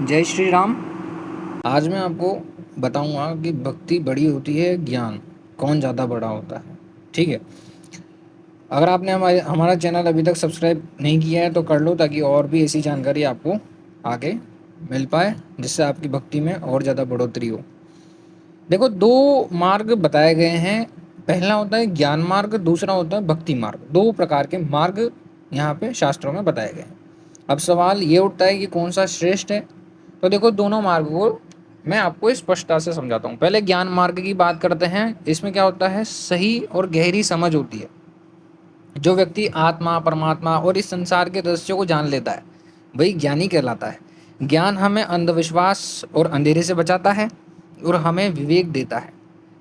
जय श्री राम। आज मैं आपको बताऊंगा कि भक्ति बड़ी होती है ज्ञान कौन ज़्यादा बड़ा होता है। ठीक है, अगर आपने हमारा चैनल अभी तक सब्सक्राइब नहीं किया है तो कर लो, ताकि और भी ऐसी जानकारी आपको आगे मिल पाए, जिससे आपकी भक्ति में और ज़्यादा बढ़ोतरी हो। देखो, दो मार्ग बताए गए हैं। पहला होता है ज्ञान मार्ग, दूसरा होता है भक्ति मार्ग। दो प्रकार के मार्ग यहाँ पे शास्त्रों में बताए गए हैं। अब सवाल ये उठता है कि कौन सा श्रेष्ठ है। तो देखो, दोनों मार्ग को मैं आपको स्पष्टता से समझाता हूँ। पहले ज्ञान मार्ग की बात करते हैं। इसमें क्या होता है, सही और गहरी समझ होती है। जो व्यक्ति आत्मा, परमात्मा और इस संसार के रहस्यों को जान लेता है वही ज्ञानी कहलाता है। ज्ञान हमें अंधविश्वास और अंधेरे से बचाता है और हमें विवेक देता है।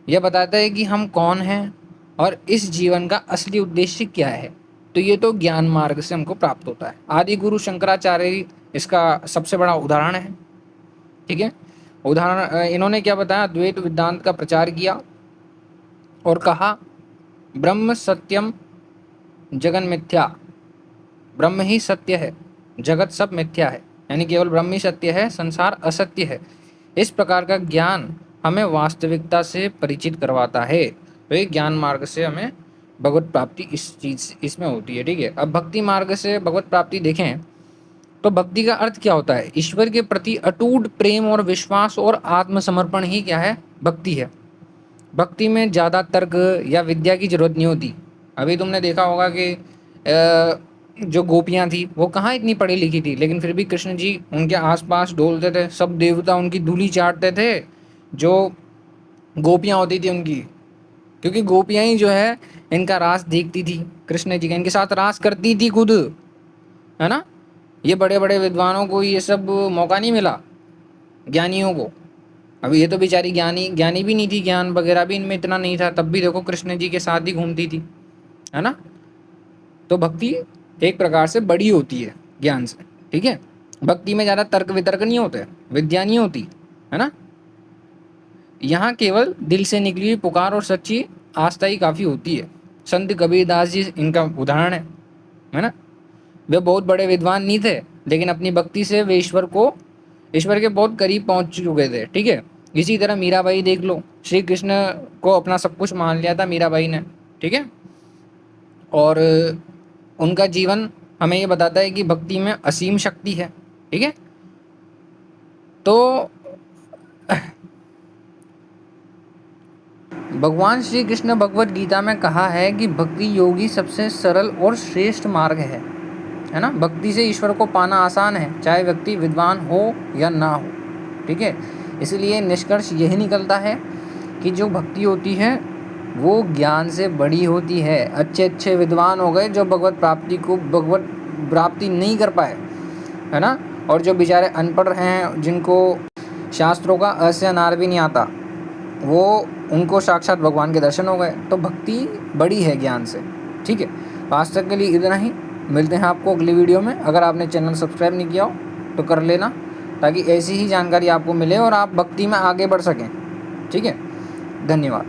यह बताता है कि हम कौन हैं और इस जीवन का असली उद्देश्य क्या है। तो ये तो ज्ञान मार्ग से हमको प्राप्त होता है। आदि गुरु शंकराचार्य इसका सबसे बड़ा उदाहरण है। ठीक है, उदाहरण इन्होंने क्या बताया, द्वैत वेदांत का प्रचार किया और कहा ब्रह्म सत्यम जगन मिथ्या, ब्रह्म ही सत्य है, जगत सब मिथ्या है। यानी केवल ब्रह्म ही सत्य है, संसार असत्य है। इस प्रकार का ज्ञान हमें वास्तविकता से परिचित करवाता है। तो ये ज्ञान मार्ग से हमें भगवत प्राप्ति इस चीज इसमें होती है। ठीक है, अब भक्ति मार्ग से भगवत प्राप्ति देखें तो भक्ति का अर्थ क्या होता है, ईश्वर के प्रति अटूट प्रेम और विश्वास और आत्मसमर्पण ही क्या है, भक्ति है। भक्ति में ज़्यादा तर्क या विद्या की जरूरत नहीं होती। अभी तुमने देखा होगा कि जो गोपियाँ थी वो कहाँ इतनी पढ़ी लिखी थी, लेकिन फिर भी कृष्ण जी उनके आसपास डोलते थे। सब देवता उनकी धूली चाटते थे, जो गोपियाँ होती थी उनकी। क्योंकि गोपियाँ ही जो है इनका रास देखती थी, कृष्ण जी का, इनके साथ रास करती थी खुद, है ना। ये बड़े बड़े विद्वानों को ये सब मौका नहीं मिला, ज्ञानियों को। अभी ये तो बेचारी ज्ञानी ज्ञानी भी नहीं थी, ज्ञान वगैरह भी इनमें इतना नहीं था, तब भी देखो कृष्ण जी के साथ ही घूमती थी, है ना। तो भक्ति एक प्रकार से बड़ी होती है ज्ञान से। ठीक है, भक्ति में ज़्यादा तर्क वितर्क नहीं होते, विद्या नहीं होती, है ना। यहाँ केवल दिल से निकली हुई पुकार और सच्ची आस्था ही काफ़ी होती है। संत कबीरदास जी इनका उदाहरण है ना। वे बहुत बड़े विद्वान नहीं थे, लेकिन अपनी भक्ति से वे ईश्वर के बहुत करीब पहुंच चुके थे। ठीक है, इसी तरह मीराबाई देख लो, श्री कृष्ण को अपना सब कुछ मान लिया था मीराबाई ने। ठीक है, और उनका जीवन हमें ये बताता है कि भक्ति में असीम शक्ति है। ठीक है, तो भगवान श्री कृष्ण भगवत गीता में कहा है कि भक्ति योगी सबसे सरल और श्रेष्ठ मार्ग है ना। भक्ति से ईश्वर को पाना आसान है, चाहे व्यक्ति विद्वान हो या ना हो। ठीक है, इसलिए निष्कर्ष यही निकलता है कि जो भक्ति होती है वो ज्ञान से बड़ी होती है। अच्छे अच्छे विद्वान हो गए जो भगवत प्राप्ति नहीं कर पाए, है ना। और जो बेचारे अनपढ़ हैं, जिनको शास्त्रों का अ से अनार भी नहीं आता, वो उनको साक्षात भगवान के दर्शन हो गए। तो भक्ति बड़ी है ज्ञान से। ठीक है, आज तक के लिए इतना ही। मिलते हैं आपको अगली वीडियो में। अगर आपने चैनल सब्सक्राइब नहीं किया हो तो कर लेना, ताकि ऐसी ही जानकारी आपको मिले और आप भक्ति में आगे बढ़ सकें। ठीक है, धन्यवाद।